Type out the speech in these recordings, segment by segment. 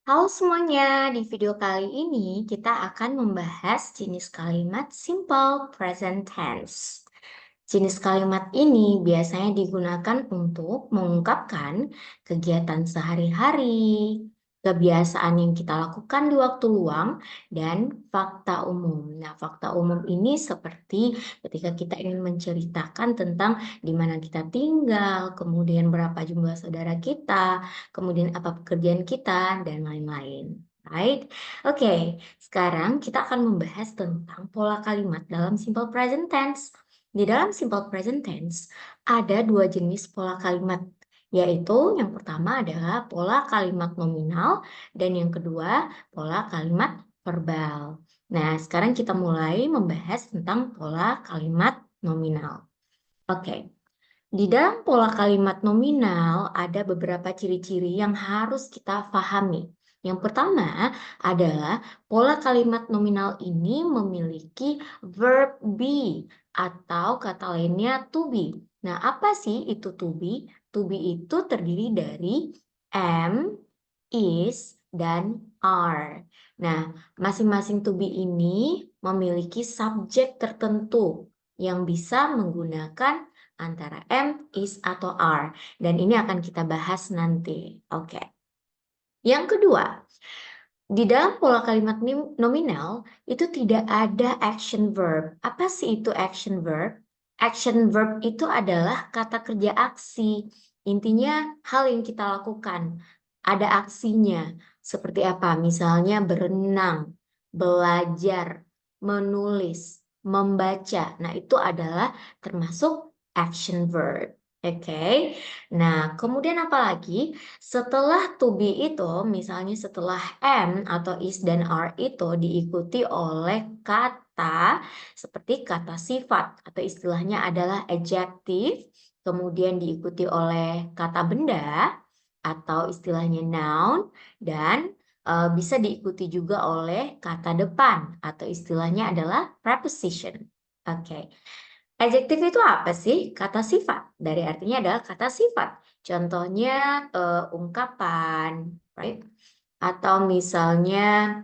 Halo semuanya, di video kali ini kita akan membahas jenis kalimat simple present tense. Jenis kalimat ini biasanya digunakan untuk mengungkapkan kegiatan sehari-hari, kebiasaan yang kita lakukan di waktu luang, dan fakta umum. Nah, fakta umum ini seperti ketika kita ingin menceritakan tentang di mana kita tinggal, kemudian berapa jumlah saudara kita, kemudian apa pekerjaan kita, dan lain-lain. Right? Oke, sekarang kita akan membahas tentang pola kalimat dalam simple present tense. Di dalam simple present tense, ada dua jenis pola kalimat, yaitu yang pertama adalah pola kalimat nominal dan yang kedua pola kalimat verbal. Nah, sekarang kita mulai membahas tentang pola kalimat nominal. Oke. Di dalam pola kalimat nominal ada beberapa ciri-ciri yang harus kita pahami. Yang pertama adalah pola kalimat nominal ini memiliki verb be atau kata lainnya to be. Nah, apa sih itu to be? To be itu terdiri dari am, is, dan are. Nah, masing-masing to be ini memiliki subjek tertentu yang bisa menggunakan antara am, is, atau are. Dan ini akan kita bahas nanti. Oke. Yang kedua, di dalam pola kalimat nominal itu tidak ada action verb. Apa sih itu action verb? Action verb itu adalah kata kerja aksi. Intinya hal yang kita lakukan. Ada aksinya. Seperti apa? Misalnya berenang, belajar, menulis, membaca. Nah, itu adalah termasuk action verb. Oke. Nah, kemudian apa lagi? Setelah to be itu, misalnya setelah am atau is dan are itu diikuti oleh kata seperti kata sifat atau istilahnya adalah adjective, kemudian diikuti oleh kata benda atau istilahnya noun dan bisa diikuti juga oleh kata depan atau istilahnya adalah preposition. Oke. Adjektif itu apa sih? Kata sifat. Dari artinya adalah kata sifat. Contohnya ungkapan, right? Atau misalnya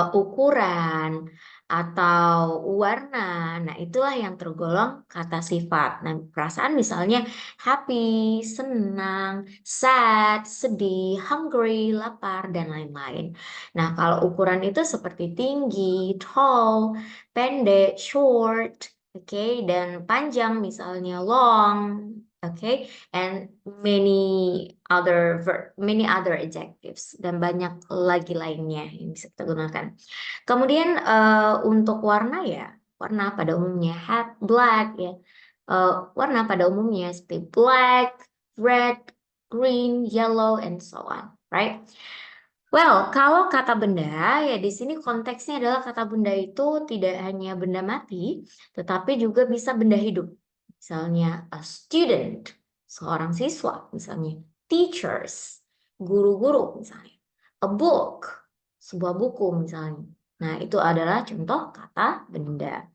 ukuran atau warna. Nah, itulah yang tergolong kata sifat. Nah, perasaan misalnya happy, senang, sad, sedih, hungry, lapar, dan lain-lain. Nah, kalau ukuran itu seperti tinggi, tall, pendek, short, oke, dan panjang misalnya long, oke, and many other adjectives dan banyak lagi lainnya yang bisa kita gunakan. Kemudian untuk warna ya, warna pada umumnya black ya. Warna pada umumnya seperti black, red, green, yellow, and so on, right? Well, kalau kata benda ya di sini konteksnya adalah kata benda itu tidak hanya benda mati, tetapi juga bisa benda hidup. Misalnya a student, seorang siswa misalnya, teachers, guru-guru misalnya, a book, sebuah buku misalnya. Nah, itu adalah contoh kata benda.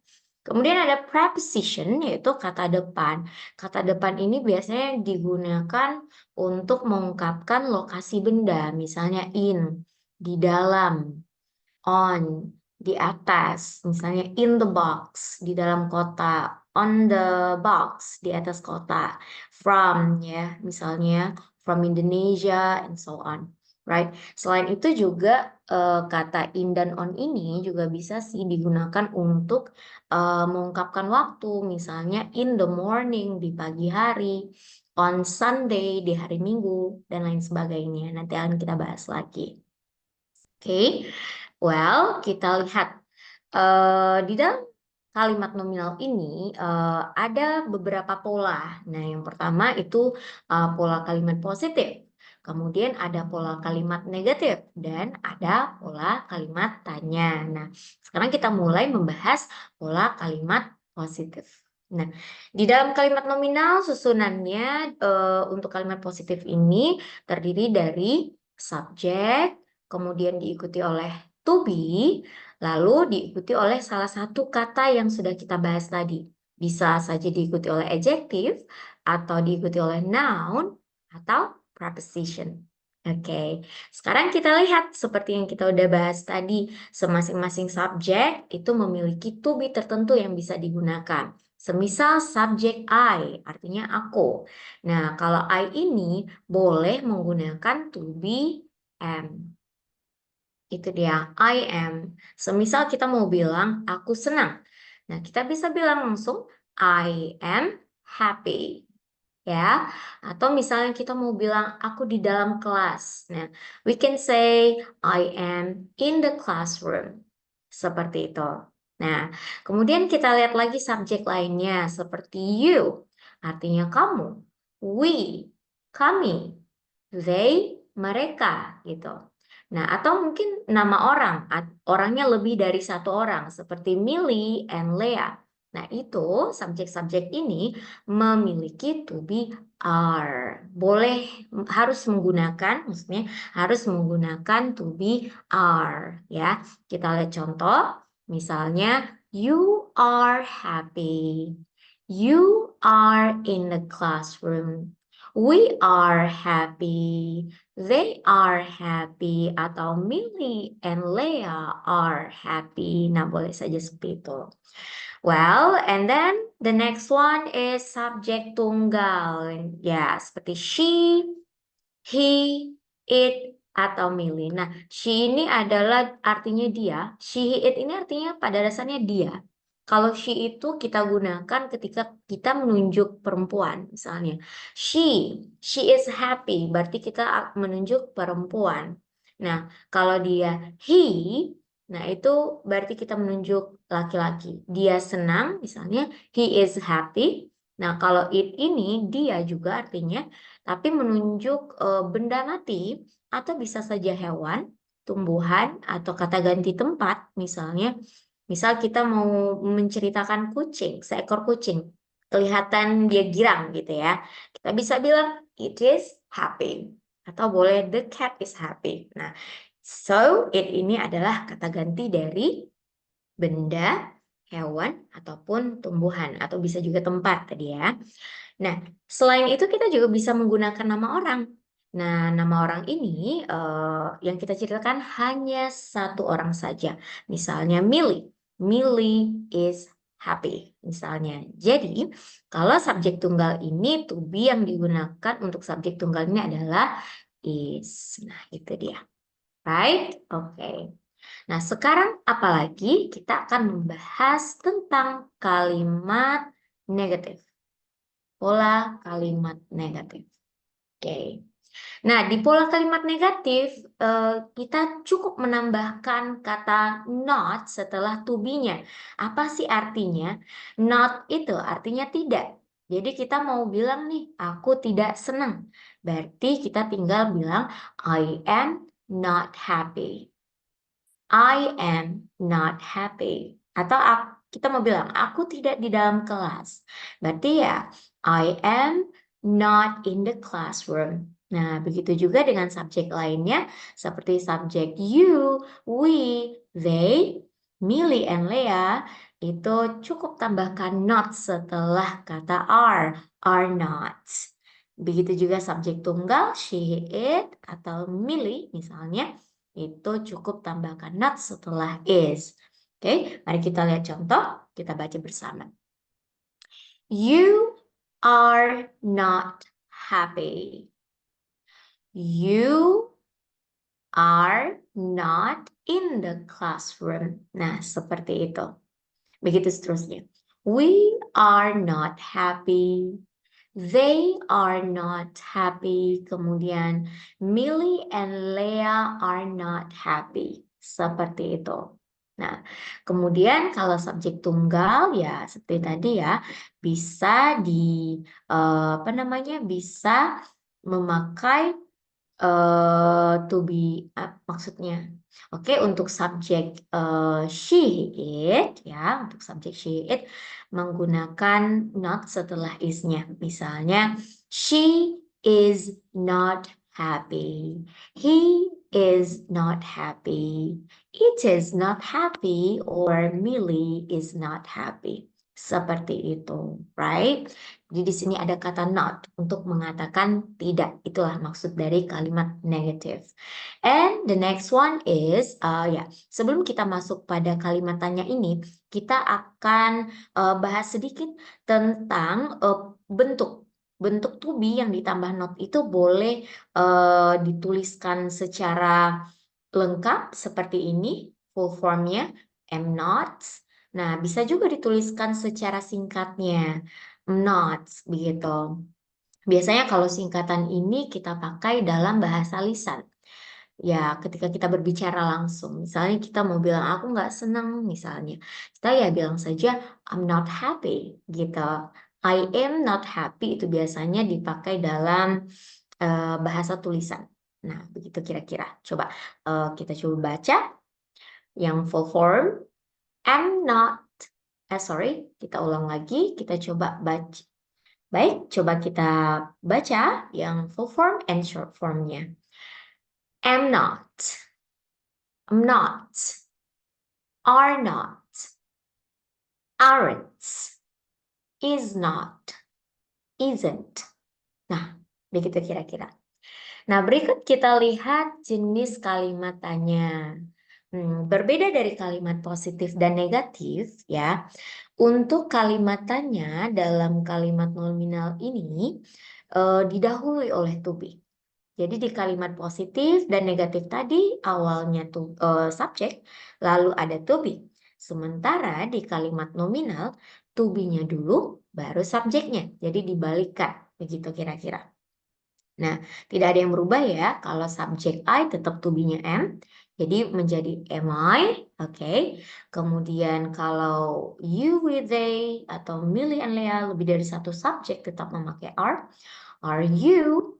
Kemudian ada preposition, yaitu kata depan. Kata depan ini biasanya digunakan untuk mengungkapkan lokasi benda, misalnya in, di dalam, on, di atas, misalnya in the box, di dalam kota, on the box, di atas kota, from, ya, misalnya from Indonesia, and so on. Right. Selain itu juga kata in dan on ini juga bisa sih digunakan untuk mengungkapkan waktu, misalnya in the morning di pagi hari, on Sunday di hari Minggu dan lain sebagainya. Nanti akan kita bahas lagi. Oke, well kita lihat di dalam kalimat nominal ini ada beberapa pola. Nah, yang pertama itu pola kalimat positif. Kemudian ada pola kalimat negatif dan ada pola kalimat tanya. Nah, sekarang kita mulai membahas pola kalimat positif. Nah, di dalam kalimat nominal susunannya untuk kalimat positif ini terdiri dari subjek, kemudian diikuti oleh to be, lalu diikuti oleh salah satu kata yang sudah kita bahas tadi. Bisa saja diikuti oleh adjective, atau diikuti oleh noun, atau preposition. Oke, sekarang kita lihat seperti yang kita udah bahas tadi, semasing-masing subjek itu memiliki to be tertentu yang bisa digunakan. Semisal subjek I, artinya aku. Nah, kalau I ini boleh menggunakan to be am. Itu dia, I am. Semisal kita mau bilang, aku senang. Nah, kita bisa bilang langsung, I am happy. Ya, atau misalnya kita mau bilang, aku di dalam kelas. Nah, we can say, I am in the classroom. Seperti itu. Nah, kemudian kita lihat lagi subjek lainnya, seperti you. Artinya kamu. We, kami. They, mereka, gitu. Nah, atau mungkin nama orang, orangnya lebih dari satu orang, seperti Millie and Leah. Nah, itu subjek-subjek ini memiliki to be are. Boleh, harus menggunakan, maksudnya harus menggunakan to be are. Ya, kita lihat contoh, misalnya, you are happy. You are in the classroom. We are happy. They are happy. Atau Millie and Leah are happy. Nah, boleh saja seperti itu. Well, and then the next one is subjek tunggal. Ya, seperti she, he, it, atau Millie. Nah, she ini adalah artinya dia. She, it ini artinya pada dasarnya dia. Kalau she itu kita gunakan ketika kita menunjuk perempuan, misalnya. She is happy, berarti kita menunjuk perempuan. Nah, kalau dia he, nah itu berarti kita menunjuk laki-laki. Dia senang, misalnya he is happy. Nah, kalau it ini dia juga artinya, tapi menunjuk benda mati atau bisa saja hewan, tumbuhan, atau kata ganti tempat, misalnya. Misal kita mau menceritakan kucing, seekor kucing, kelihatan dia girang gitu ya. Kita bisa bilang it is happy. Atau boleh the cat is happy. Nah, so it ini adalah kata ganti dari benda, hewan, ataupun tumbuhan. Atau bisa juga tempat tadi ya. Nah, selain itu kita juga bisa menggunakan nama orang. Nah, nama orang ini yang kita ceritakan hanya satu orang saja. Misalnya Millie. Millie is happy. Misalnya. Jadi, kalau subjek tunggal ini to be yang digunakan untuk subjek tunggal ini adalah is. Nah, itu dia. Right? Oke. Nah, sekarang apalagi kita akan membahas tentang kalimat negatif. Pola kalimat negatif. Oke. Nah, di pola kalimat negatif, kita cukup menambahkan kata not setelah to be-nya. Apa sih artinya? Not itu artinya tidak. Jadi kita mau bilang nih, aku tidak senang. Berarti kita tinggal bilang, I am not happy. I am not happy. Atau kita mau bilang, aku tidak di dalam kelas. Berarti ya, I am not in the classroom. Nah, begitu juga dengan subjek lainnya, seperti subjek you, we, they, Millie and Leah, itu cukup tambahkan not setelah kata are not. Begitu juga subjek tunggal, she, it, atau Millie misalnya, itu cukup tambahkan not setelah is. Oke, mari kita lihat contoh, kita baca bersama. You are not happy. You are not in the classroom. Nah, seperti itu. Begitu seterusnya. We are not happy. They are not happy. Kemudian Millie and Leah are not happy. Seperti itu. Nah, kemudian kalau subjek tunggal ya seperti tadi ya bisa apa namanya? Bisa memakai to be maksudnya. Oke, untuk subjek she it ya, untuk subjek she it menggunakan not setelah is-nya. Misalnya she is not happy. He is not happy. It is not happy or Millie is not happy. Seperti itu, right? Jadi di sini ada kata not untuk mengatakan tidak. Itulah maksud dari kalimat negative. And the next one is, sebelum kita masuk pada kalimat tanya ini, kita akan bahas sedikit tentang bentuk. Bentuk to be yang ditambah not itu boleh dituliskan secara lengkap seperti ini, full formnya, am not. Nah, bisa juga dituliskan secara singkatnya, not, begitu. Biasanya kalau singkatan ini kita pakai dalam bahasa lisan. Ya, ketika kita berbicara langsung, misalnya kita mau bilang aku nggak senang, misalnya, kita ya bilang saja I'm not happy, gitu. I am not happy itu biasanya dipakai dalam bahasa tulisan. Nah, begitu kira-kira. Coba kita coba baca yang full form. I'm not. Kita ulang lagi. Kita coba baca. Baik, coba kita baca yang full form and short formnya. Am not. I'm not. Are not. Aren't. Is not. Isn't. Nah, begitu kira-kira. Nah, berikut kita lihat jenis kalimat tanya. Berbeda dari kalimat positif dan negatif, ya. Untuk kalimat tanya dalam kalimat nominal ini didahului oleh to be. Jadi di kalimat positif dan negatif tadi awalnya subjek, lalu ada to be. Sementara di kalimat nominal to be-nya dulu baru subjeknya. Jadi dibalikkan, begitu kira-kira. Nah, tidak ada yang berubah ya. Kalau subjek I tetap to be-nya am. Jadi menjadi am I. Oke. Kemudian kalau you, we, they, atau Millie and Leah lebih dari satu subjek tetap memakai are. Are you,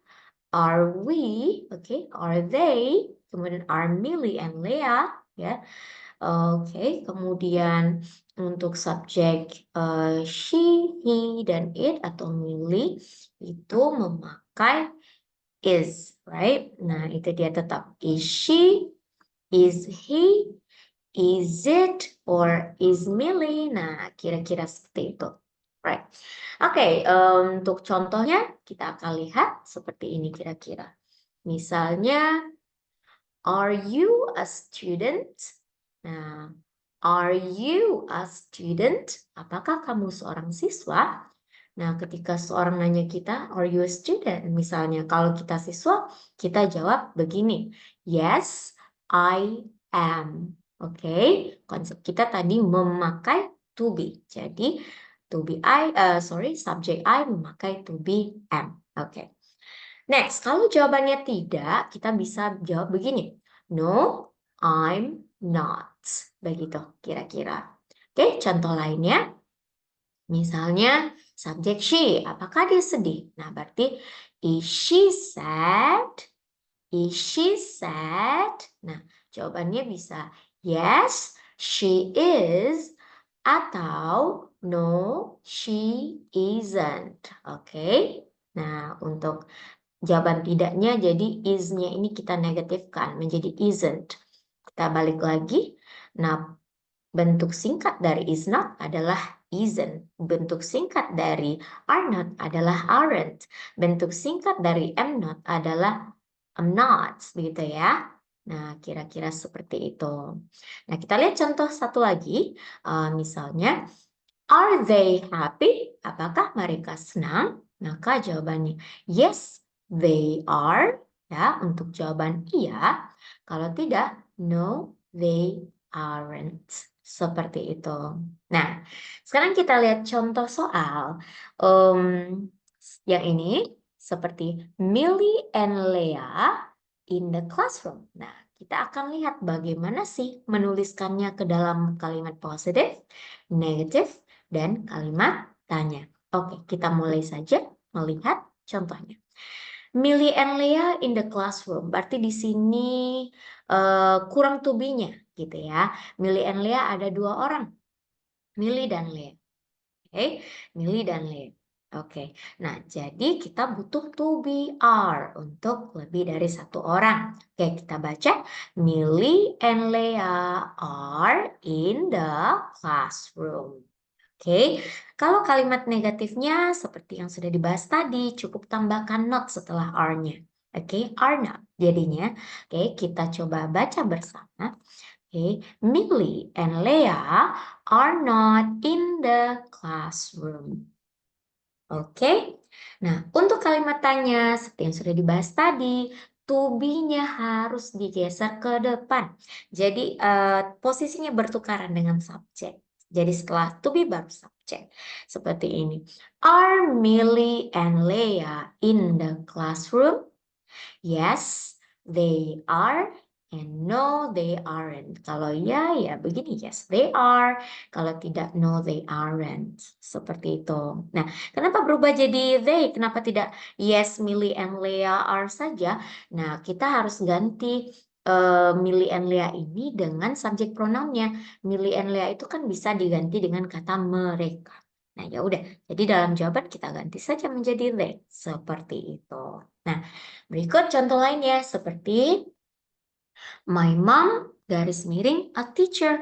are we, are they. Kemudian are Millie and Leah. Ya. Oke. Kemudian untuk subjek she, he, dan it atau Millie itu memakai is, right? Nah, itu dia tetap. Is she, is he, is it, or is Millie? Nah, kira-kira seperti itu. Right. Oke, untuk contohnya kita akan lihat seperti ini kira-kira. Misalnya, are you a student? Nah, are you a student? Apakah kamu seorang siswa? Nah, ketika seorang nanya kita, are you a student? Misalnya, kalau kita siswa, kita jawab begini, yes, I am. Oke, konsep kita tadi memakai to be. Jadi, subjek I memakai to be am. Oke. Next, kalau jawabannya tidak, kita bisa jawab begini, no, I'm not. Begitu, kira-kira. Oke, contoh lainnya. Misalnya subjek she, apakah dia sedih? Nah, berarti is she sad? Is she sad? Nah, jawabannya bisa yes, she is, atau no, she isn't. Oke. Nah, untuk jawaban tidaknya jadi is-nya ini kita negatifkan menjadi isn't. Kita balik lagi. Nah, bentuk singkat dari is not adalah isn't. Bentuk singkat dari are not adalah aren't. Bentuk singkat dari am not adalah am not. Begitu ya. Nah, kira-kira seperti itu. Nah, kita lihat contoh satu lagi. Misalnya, are they happy? Apakah mereka senang? Maka jawabannya yes, they are. Ya, untuk jawaban iya. Kalau tidak, no, they aren't. Seperti itu. Nah, sekarang kita lihat contoh soal. Yang ini seperti Millie and Leah in the classroom. Nah, kita akan lihat bagaimana sih menuliskannya ke dalam kalimat positif, negatif, dan kalimat tanya. Oke, kita mulai saja melihat contohnya. Millie and Leah in the classroom. Berarti di sini kurang to be-nya gitu ya. Millie and Leah ada dua orang. Millie dan Leah. Oke, Millie dan Leah. Oke, nah jadi kita butuh to be are untuk lebih dari satu orang. Oke, kita baca. Millie and Leah are in the classroom. Oke, kalau kalimat negatifnya seperti yang sudah dibahas tadi, cukup tambahkan not setelah are-nya. Oke, are not. Jadinya, oke, kita coba baca bersama. Oke, Millie and Leah are not in the classroom. Oke, nah untuk kalimat tanya seperti yang sudah dibahas tadi, to be-nya harus digeser ke depan. Jadi posisinya bertukaran dengan subjek. Jadi setelah to be baru subjek. Seperti ini. Are Millie and Leah in the classroom? Yes, they are. And no, they aren't. Kalau ya, ya begini. Yes, they are. Kalau tidak, no, they aren't. Seperti itu. Nah, kenapa berubah jadi they? Kenapa tidak yes, Millie and Leah are saja? Nah, kita harus ganti Millie and Leah ini dengan subjek pronounnya. Millie and Leah itu kan bisa diganti dengan kata mereka. Nah, ya udah. Jadi dalam jawaban kita ganti saja menjadi they. Seperti itu. Nah, berikut contoh lainnya seperti my mom garis miring a teacher.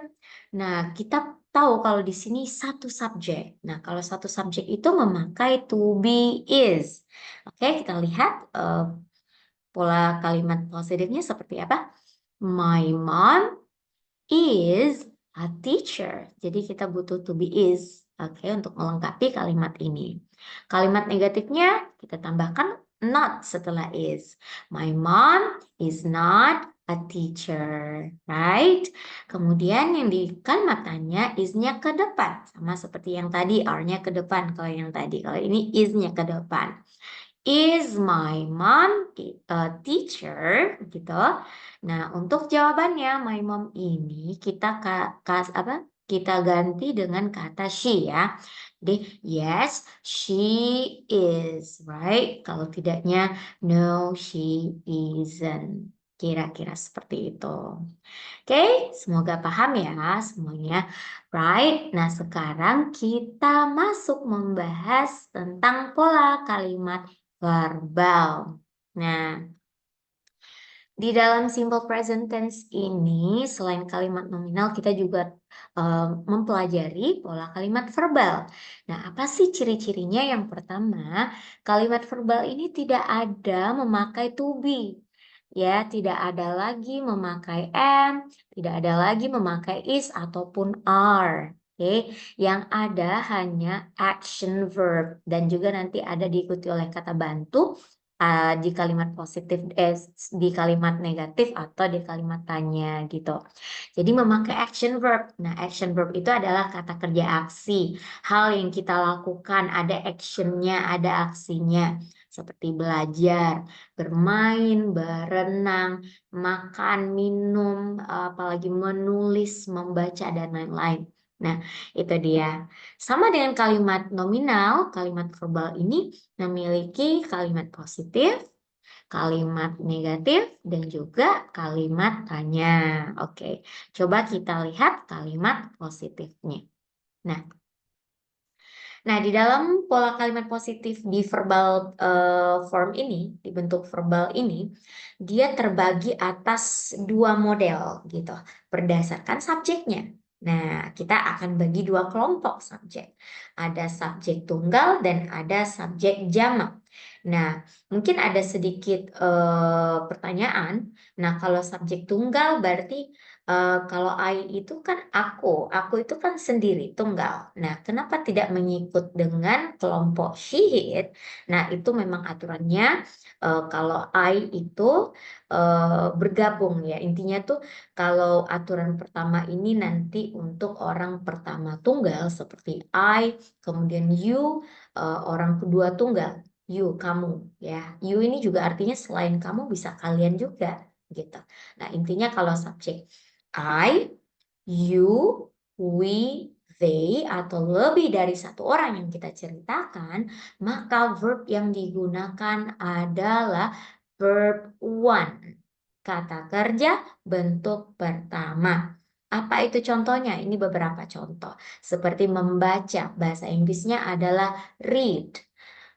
Nah, kita tahu kalau di sini satu subjek. Nah, kalau satu subjek itu memakai to be is. Oke, kita lihat pola kalimat positifnya seperti apa. My mom is a teacher. Jadi kita butuh to be is. Oke, untuk melengkapi kalimat ini. Kalimat negatifnya kita tambahkan not setelah is. My mom is not a teacher, right? Kemudian yang di kalimat tanya is-nya ke depan. Sama seperti yang tadi, are-nya ke depan kalau yang tadi. Kalau ini is-nya ke depan. Is my mom a teacher? Gitu. Nah, untuk jawabannya my mom ini kita kita ganti dengan kata she ya. Jadi yes, she is, right? Kalau tidaknya no, she isn't. Kira-kira seperti itu. Oke, semoga paham ya semuanya. Right, nah sekarang kita masuk membahas tentang pola kalimat verbal. Nah, di dalam simple present tense ini, selain kalimat nominal, kita juga mempelajari pola kalimat verbal. Nah, apa sih ciri-cirinya? Yang pertama, kalimat verbal ini tidak ada memakai to be. Ya, tidak ada lagi memakai am, tidak ada lagi memakai is ataupun are. Oke, yang ada hanya action verb dan juga nanti ada diikuti oleh kata bantu di kalimat positif, di kalimat negatif atau di kalimat tanya gitu. Jadi memakai action verb. Nah, action verb itu adalah kata kerja aksi. Hal yang kita lakukan, ada actionnya, ada aksinya. Seperti belajar, bermain, berenang, makan, minum, apalagi menulis, membaca, dan lain-lain. Nah, itu dia. Sama dengan kalimat nominal, kalimat verbal ini memiliki kalimat positif, kalimat negatif, dan juga kalimat tanya. Oke, coba kita lihat kalimat positifnya. Nah, di dalam pola kalimat positif di verbal form ini, di bentuk verbal ini, dia terbagi atas dua model gitu, berdasarkan subjeknya. Nah, kita akan bagi dua kelompok subjek. Ada subjek tunggal dan ada subjek jamak. Nah, mungkin ada sedikit pertanyaan. Nah, kalau subjek tunggal berarti kalau I itu kan aku itu kan sendiri, tunggal. Nah, kenapa tidak mengikut dengan kelompok she, it? Nah, itu memang aturannya kalau I itu bergabung ya. Intinya tuh kalau aturan pertama ini nanti untuk orang pertama tunggal seperti I, kemudian you, orang kedua tunggal, you, kamu ya. You ini juga artinya selain kamu bisa kalian juga gitu. Nah, intinya kalau subjek I, you, we, they, atau lebih dari satu orang yang kita ceritakan, maka verb yang digunakan adalah verb one. Kata kerja bentuk pertama. Apa itu contohnya? Ini beberapa contoh. Seperti membaca, bahasa Inggrisnya adalah read.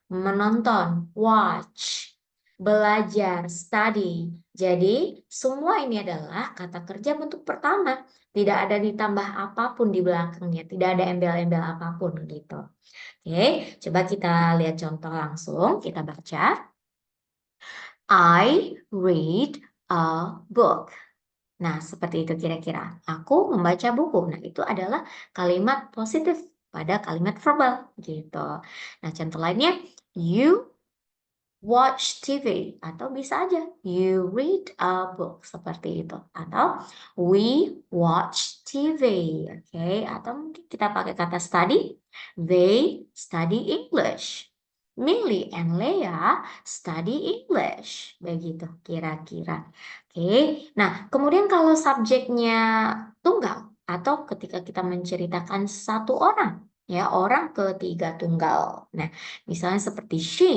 Menonton, watch. belajar, study. Jadi, semua ini adalah kata kerja bentuk pertama. Tidak ada ditambah apapun di belakangnya, tidak ada embel-embel apapun gitu. Oke, coba kita lihat contoh langsung, kita baca. I read a book. Nah, seperti itu kira-kira. Aku membaca buku. Nah, itu adalah kalimat positif pada kalimat verbal gitu. Nah, contoh lainnya, you watch TV atau bisa aja you read a book seperti itu atau we watch TV, oke? Atau mungkin kita pakai kata study, they study English. Millie and Leah study English, begitu kira-kira. Oke, nah kemudian kalau subjeknya tunggal atau ketika kita menceritakan satu orang, ya orang ketiga tunggal. Nah, misalnya seperti she,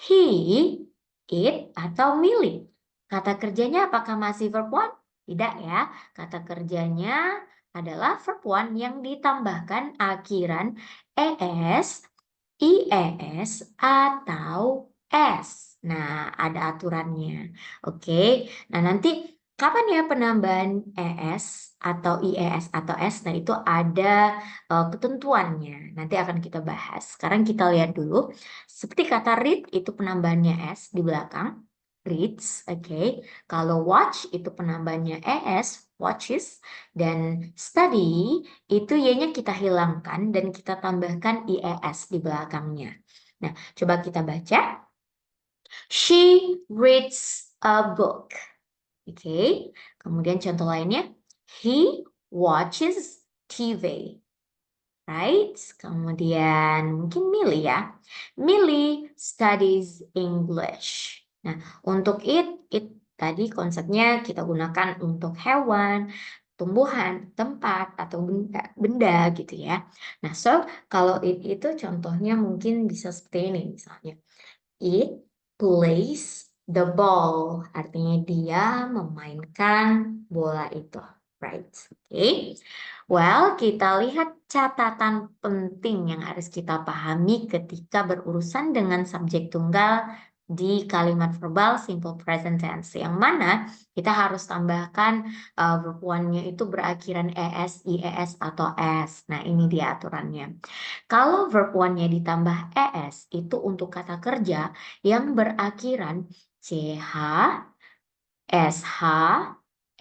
he, it, atau Millie. Kata kerjanya apakah masih verb one? Tidak ya. Kata kerjanya adalah verb one yang ditambahkan akhiran es, ies, atau s. Nah, ada aturannya. Oke. Nah, nanti kapan ya penambahan es atau ies atau s? Nah, itu ada ketentuannya. Nanti akan kita bahas. Sekarang kita lihat dulu. Seperti kata read itu penambahannya s di belakang. Reads, oke. Kalau watch itu penambahannya es, watches. Dan study itu y-nya kita hilangkan dan kita tambahkan ies di belakangnya. Nah, coba kita baca. She reads a book. Oke. Kemudian contoh lainnya. He watches TV. Right? Kemudian mungkin Millie ya. Millie studies English. Nah, untuk it tadi konsepnya kita gunakan untuk hewan, tumbuhan, tempat, atau benda gitu ya. Nah, so kalau it itu contohnya mungkin bisa seperti ini misalnya. It plays the ball. Artinya dia memainkan bola itu. Right. Oke. Well, kita lihat catatan penting yang harus kita pahami ketika berurusan dengan subjek tunggal di kalimat verbal simple present tense. Yang mana kita harus tambahkan verb one-nya itu berakhiran es, ies, atau s. Nah, ini dia aturannya. Kalau verb one-nya ditambah es, itu untuk kata kerja yang berakhiran ch, sh,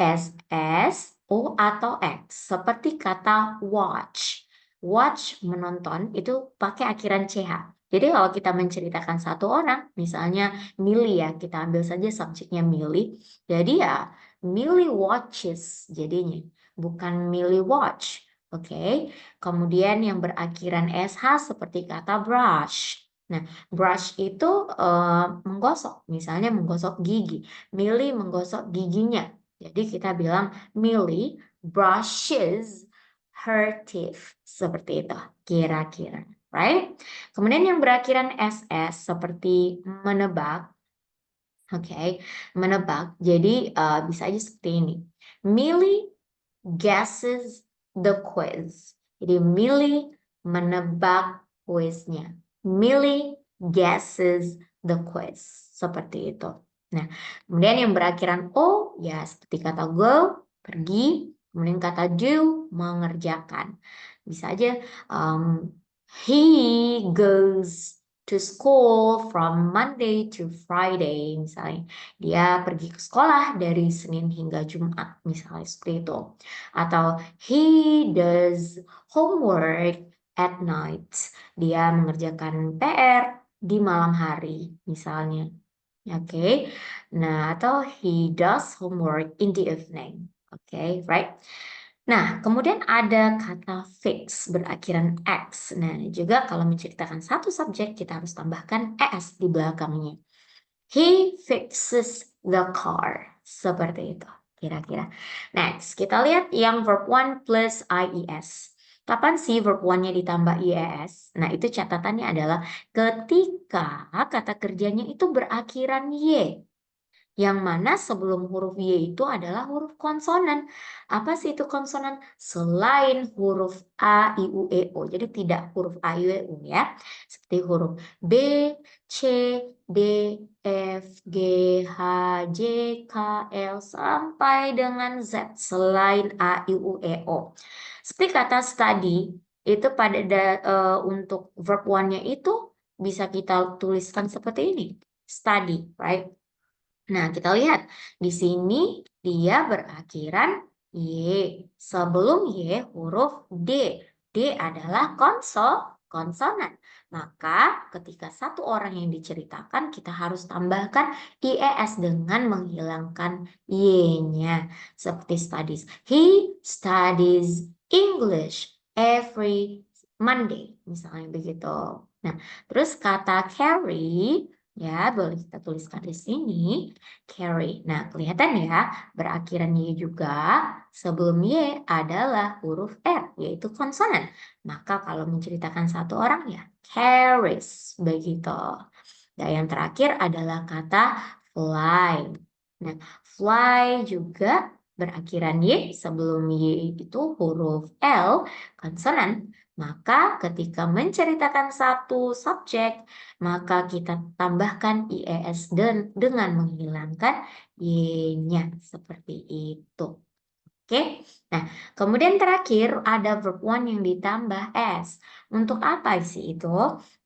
ss, o atau x. Seperti kata watch. Watch menonton itu pakai akhiran ch. Jadi kalau kita menceritakan satu orang, misalnya Millie ya, kita ambil saja subjeknya Millie. Jadi ya Millie watches jadinya, bukan Millie watch. Oke. Kemudian yang berakhiran sh seperti kata brush. Nah, brush itu menggosok, misalnya menggosok gigi. Millie menggosok giginya. Jadi kita bilang Millie brushes her teeth. Seperti itu kira-kira. Right? Kemudian yang berakhiran ss seperti menebak. Oke, menebak. Jadi bisa aja seperti ini. Millie guesses the quiz. Jadi Millie menebak kuisnya. Millie guesses the quiz. Seperti itu. Nah, kemudian yang berakhiran O, ya seperti kata go, pergi. Kemudian kata do, mengerjakan. Bisa aja, he goes to school from Monday to Friday. Misalnya, dia pergi ke sekolah dari Senin hingga Jumat. Misalnya seperti itu. Atau he does homework at night. Dia mengerjakan PR di malam hari, misalnya. Oke. Nah, atau he does homework in the evening. Oke, right? Nah, kemudian ada kata fix berakhiran x. Nah, juga kalau menceritakan satu subjek, kita harus tambahkan es di belakangnya. He fixes the car. Seperti itu, kira-kira. Next, kita lihat yang verb one plus ies. Kapan sih verb one-nya ditambah ies? Nah, itu catatannya adalah ketika kata kerjanya itu berakhiran y. Yang mana sebelum huruf Y itu adalah huruf konsonan. Apa sih itu konsonan? Selain huruf A, I, U, E, O. Jadi tidak huruf A, I, U, E, O ya. Seperti huruf B, C, D, F, G, H, J, K, L, sampai dengan Z. Selain A, I, U, E, O. Seperti kata study, itu untuk verb one-nya itu bisa kita tuliskan seperti ini. Study, right? Nah, kita lihat di sini dia berakhiran Y. Sebelum Y huruf D. D adalah konsonan. Maka ketika satu orang yang diceritakan kita harus tambahkan IES dengan menghilangkan Y-nya. Seperti studies. He studies English every Monday. Misalnya begitu. Nah, terus kata carry. Ya, boleh kita tuliskan di sini, carry. Nah, kelihatan ya, berakhiran Y juga, sebelum Y adalah huruf R, yaitu konsonan. Maka kalau menceritakan satu orang ya, carries, begitu. Dan yang terakhir adalah kata fly. Nah, fly juga berakhiran Y, sebelum Y itu huruf L, konsonan. Maka ketika menceritakan satu subjek, maka kita tambahkan IES dengan menghilangkan Y-nya. Seperti itu. Oke, nah kemudian terakhir ada verb one yang ditambah S. Untuk apa sih itu?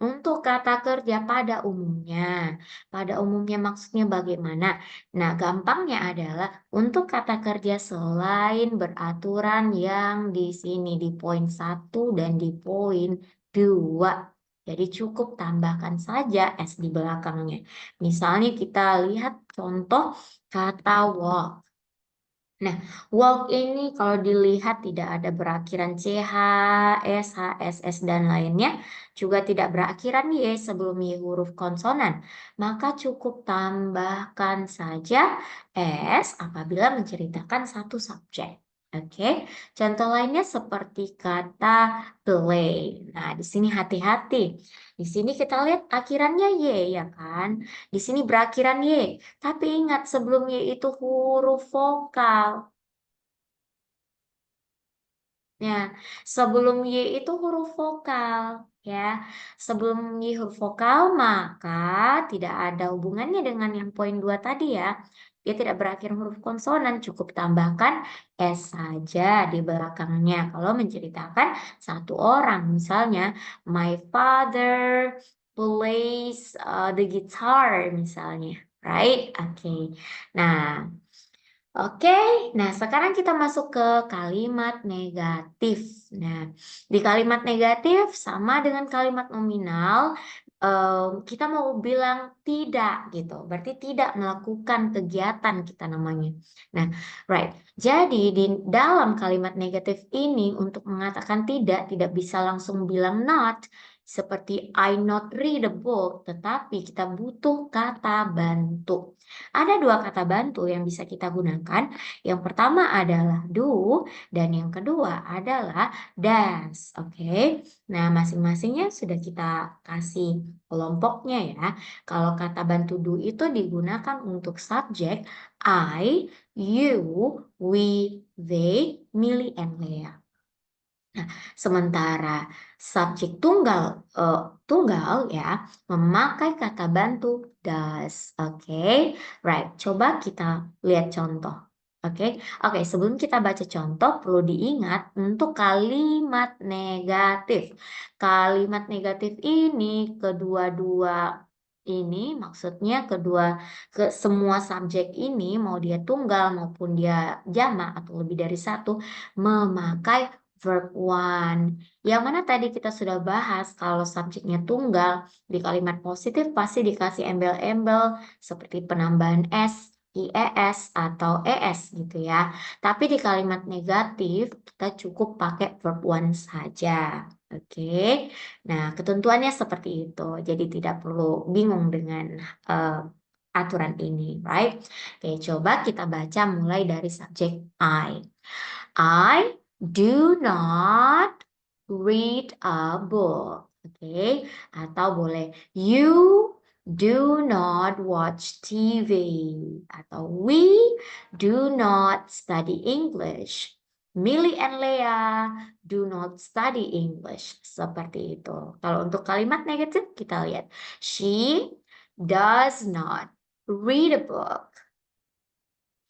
Untuk kata kerja pada umumnya. Pada umumnya maksudnya bagaimana? Nah, gampangnya adalah untuk kata kerja selain beraturan yang di sini di poin 1 dan di poin 2. Jadi cukup tambahkan saja S di belakangnya. Misalnya kita lihat contoh kata walk. Nah, walk ini kalau dilihat tidak ada berakhiran CH, SH, SS, dan lainnya. Juga tidak berakhiran Y sebelum Y huruf konsonan. Maka cukup tambahkan saja S apabila menceritakan satu subjek. Oke, contoh lainnya seperti kata play. Nah, di sini hati-hati. Di sini kita lihat akhirannya Y, ya kan? Di sini berakhiran Y. Tapi ingat sebelum Y itu huruf vokal. Ya, sebelum Y itu huruf vokal, ya. Sebelum Y huruf vokal, maka tidak ada hubungannya dengan yang poin 2 tadi ya. Dia tidak berakhir huruf konsonan, cukup tambahkan S saja di belakangnya. Kalau menceritakan satu orang, misalnya, my father plays the guitar, misalnya. Right? Oke. Nah, oke, nah sekarang kita masuk ke kalimat negatif. Nah, di kalimat negatif sama dengan kalimat nominal, kita mau bilang tidak gitu, berarti tidak melakukan kegiatan kita namanya. Nah, right. Jadi di dalam kalimat negatif ini untuk mengatakan tidak bisa langsung bilang not, seperti I not read a book, tetapi kita butuh kata bantu. Ada dua kata bantu yang bisa kita gunakan. Yang pertama adalah do dan yang kedua adalah does. Oke. Nah, masing-masingnya sudah kita kasih kelompoknya ya. Kalau kata bantu do itu digunakan untuk subjek I, you, we, they, Millie, and Leah. Nah, sementara subjek tunggal ya memakai kata bantu does. Oke, right. Coba kita lihat contoh. Oke. Sebelum kita baca contoh, perlu diingat untuk kalimat negatif. Kalimat negatif ini kedua-dua ini maksudnya ke semua subjek ini mau dia tunggal maupun dia jamak atau lebih dari satu memakai verb one. Yang mana tadi kita sudah bahas kalau subjeknya tunggal di kalimat positif pasti dikasih embel-embel seperti penambahan S, IES atau ES gitu ya. Tapi di kalimat negatif kita cukup pakai verb one saja. Oke. Nah, ketentuannya seperti itu. Jadi tidak perlu bingung dengan aturan ini, right? Oke, coba kita baca mulai dari subjek I. I do not read a book. Oke, atau boleh you do not watch TV. Atau we do not study English. Millie and Leah do not study English. Seperti itu. Kalau untuk kalimat negatif, kita lihat. She does not read a book.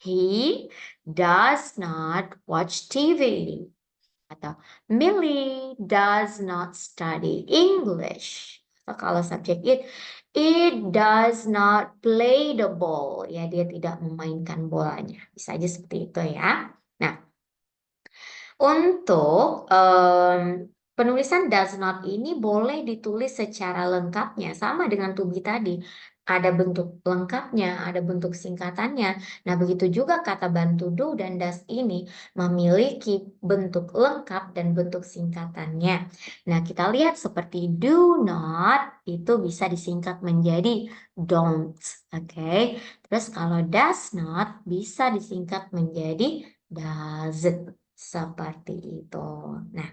He does not watch TV. Atau Millie does not study English. Atau kalau subjek it does not play the ball. Ya, dia tidak memainkan bolanya. Bisa aja seperti itu ya. Nah, untuk penulisan does not ini boleh ditulis secara lengkapnya, sama dengan to be tadi. Ada bentuk lengkapnya, ada bentuk singkatannya. Nah, begitu juga kata bantu do dan does ini memiliki bentuk lengkap dan bentuk singkatannya. Nah, kita lihat seperti do not itu bisa disingkat menjadi don't. Oke. Terus kalau does not bisa disingkat menjadi doesn't. Seperti itu. Nah,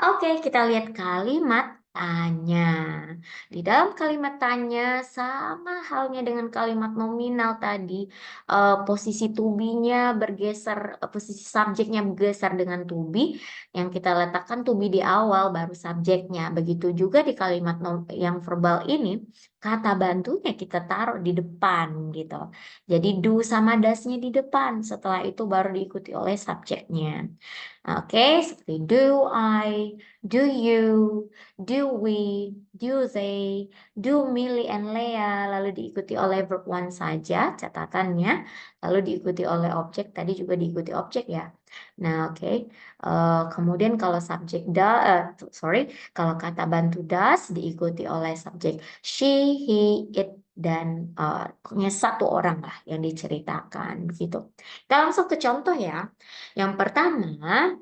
oke, kita lihat kalimat tanya. Di dalam kalimat tanya sama halnya dengan kalimat nominal tadi, posisi to be-nya bergeser, posisi subjeknya bergeser dengan to be, yang kita letakkan to be di awal baru subjeknya. Begitu juga di kalimat yang verbal ini, kata bantunya kita taruh di depan gitu. Jadi do sama does-nya di depan, setelah itu baru diikuti oleh subjeknya. Oke, seperti do I, do you, do we, do they, do Millie and Leah, lalu diikuti oleh verb one saja catatannya, lalu diikuti oleh objek, tadi juga diikuti objek ya. Nah, oke. Kemudian kalau subjek kalau kata bantu does diikuti oleh subjek she, he, it, dan pokoknya satu orang lah yang diceritakan begitu. Kita langsung ke contoh ya. Yang pertama,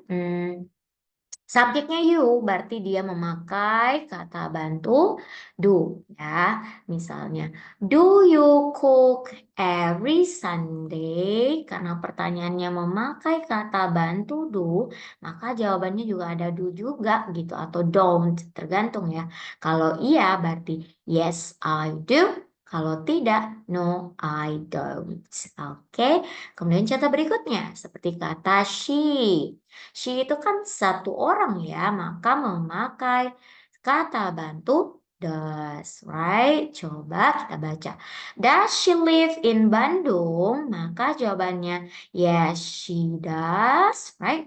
subjeknya you, berarti dia memakai kata bantu do ya. Misalnya, do you cook every Sunday? Karena pertanyaannya memakai kata bantu do, maka jawabannya juga ada do juga gitu atau don't, tergantung ya. Kalau iya berarti yes I do. Kalau tidak, no I don't. Oke. Kemudian contoh berikutnya seperti kata she. She itu kan satu orang ya, maka memakai kata bantu does, right? Coba kita baca. Does she live in Bandung? Maka jawabannya yes, she does, right?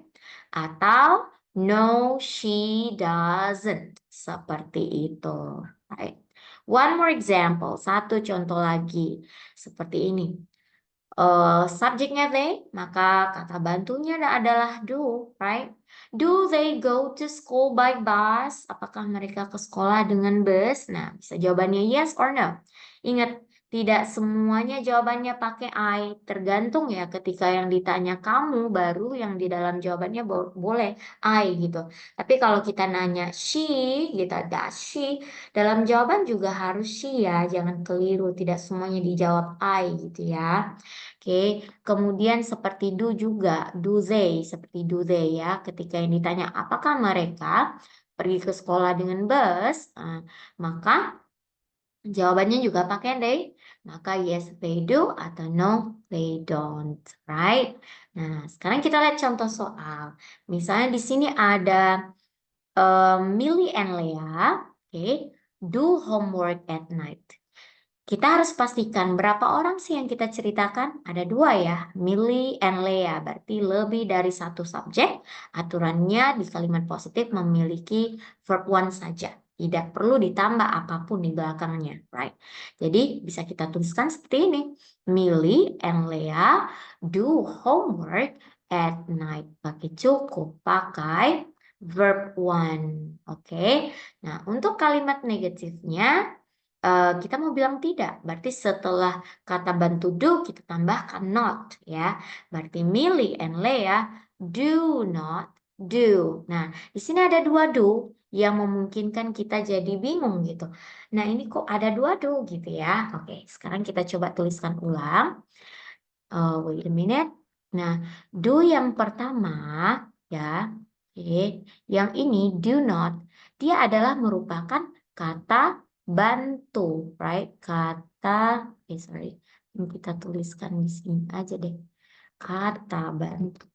Atau no, she doesn't. Seperti itu, right? One more example, satu contoh lagi. Seperti ini. Subjeknya they, maka kata bantunya adalah do, right? Do they go to school by bus? Apakah mereka ke sekolah dengan bus? Nah, bisa jawabannya yes or no. Ingat, tidak semuanya jawabannya pakai I. Tergantung ya ketika yang ditanya kamu, baru yang di dalam jawabannya boleh I gitu. Tapi kalau kita nanya she, gitu, does she, dalam jawaban juga harus she ya, jangan keliru. Tidak semuanya dijawab I gitu ya. Oke, kemudian seperti do juga, do they, seperti do they ya. Ketika yang ditanya apakah mereka pergi ke sekolah dengan bus, maka jawabannya juga pakai they. Maka yes they do atau no they don't, right? Nah, sekarang kita lihat contoh soal. Misalnya di sini ada Millie and Leah, oke, do homework at night. Kita harus pastikan berapa orang sih yang kita ceritakan? Ada dua ya, Millie and Leah. Berarti lebih dari satu subjek. Aturannya di kalimat positif memiliki verb one saja. Tidak perlu ditambah apapun di belakangnya, right? Jadi bisa kita tuliskan seperti ini. Millie and Leah do homework at night. Pakai verb one. Oke. Nah, untuk kalimat negatifnya kita mau bilang tidak, berarti setelah kata bantu do kita tambahkan not ya. Berarti Millie and Leah do not do. Nah, di sini ada dua do yang memungkinkan kita jadi bingung gitu. Nah, ini kok ada dua do gitu ya. Oke, sekarang kita coba tuliskan ulang. Wait a minute. Nah, do yang pertama ya. Oke, yang ini do not, dia adalah merupakan kata bantu, right? Sorry, kita tuliskan di sini aja deh. Kata bantu.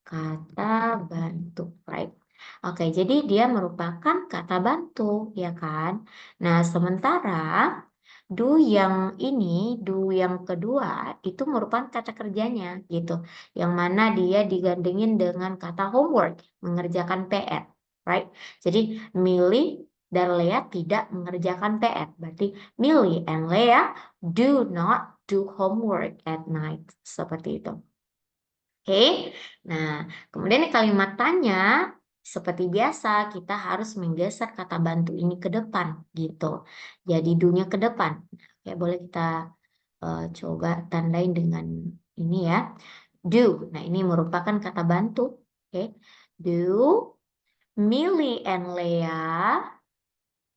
Kata bantu, right? Oke, jadi dia merupakan kata bantu, ya kan? Nah, sementara do yang kedua itu merupakan kata kerjanya gitu. Yang mana dia digandengin dengan kata homework, mengerjakan PR, right? Jadi Millie dan Leah tidak mengerjakan PR. Berarti Millie and Leah do not do homework at night. Seperti itu. Oke, nah kemudian di kalimat tanya, seperti biasa kita harus menggeser kata bantu ini ke depan gitu. Jadi do-nya ke depan. Oke, boleh kita coba tandain dengan ini ya. Do, nah ini merupakan kata bantu. Oke, do Millie and Leah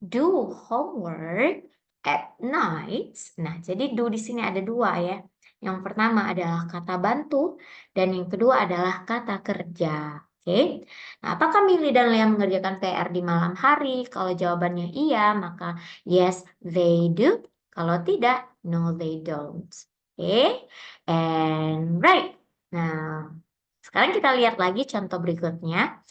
do homework at night. Nah, jadi do di sini ada dua ya. Yang pertama adalah kata bantu dan yang kedua adalah kata kerja. Oke. Nah, apakah Millie dan Leah mengerjakan PR di malam hari? Kalau jawabannya iya, maka yes, they do. Kalau tidak, no, they don't. Oke. And right. Nah, sekarang kita lihat lagi contoh berikutnya.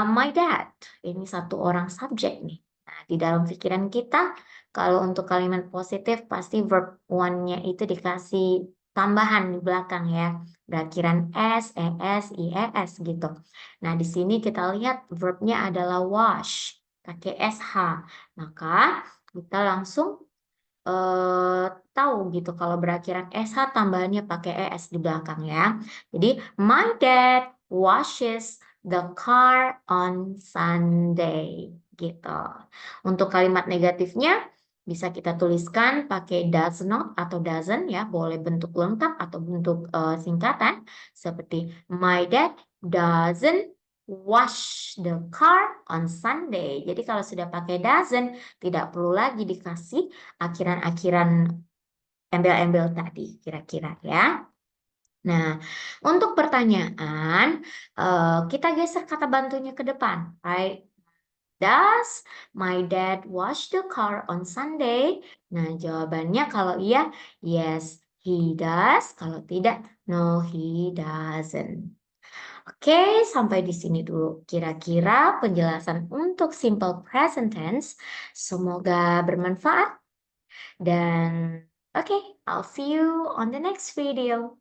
My dad, ini satu orang subjek nih. Nah, di dalam pikiran kita, kalau untuk kalimat positif pasti verb one-nya itu dikasih tambahan di belakang ya. Berakhiran S, ES, IES gitu. Nah, di sini kita lihat verbnya adalah wash, pakai SH. Maka kita langsung tahu gitu kalau berakhiran SH tambahannya pakai ES di belakang ya. Jadi, my dad washes the car on Sunday gitu. Untuk kalimat negatifnya bisa kita tuliskan pakai does not atau doesn't ya, boleh bentuk lengkap atau bentuk singkatan seperti my dad doesn't wash the car on Sunday. Jadi kalau sudah pakai doesn't tidak perlu lagi dikasih akhiran-akhiran embel-embel tadi kira-kira ya. Nah, untuk pertanyaan, kita geser kata bantunya ke depan, right? Does my dad wash the car on Sunday? Nah, jawabannya kalau iya, yes, he does. Kalau tidak, no, he doesn't. Oke, sampai di sini dulu. Kira-kira penjelasan untuk simple present tense. Semoga bermanfaat. Dan, oke, I'll see you on the next video.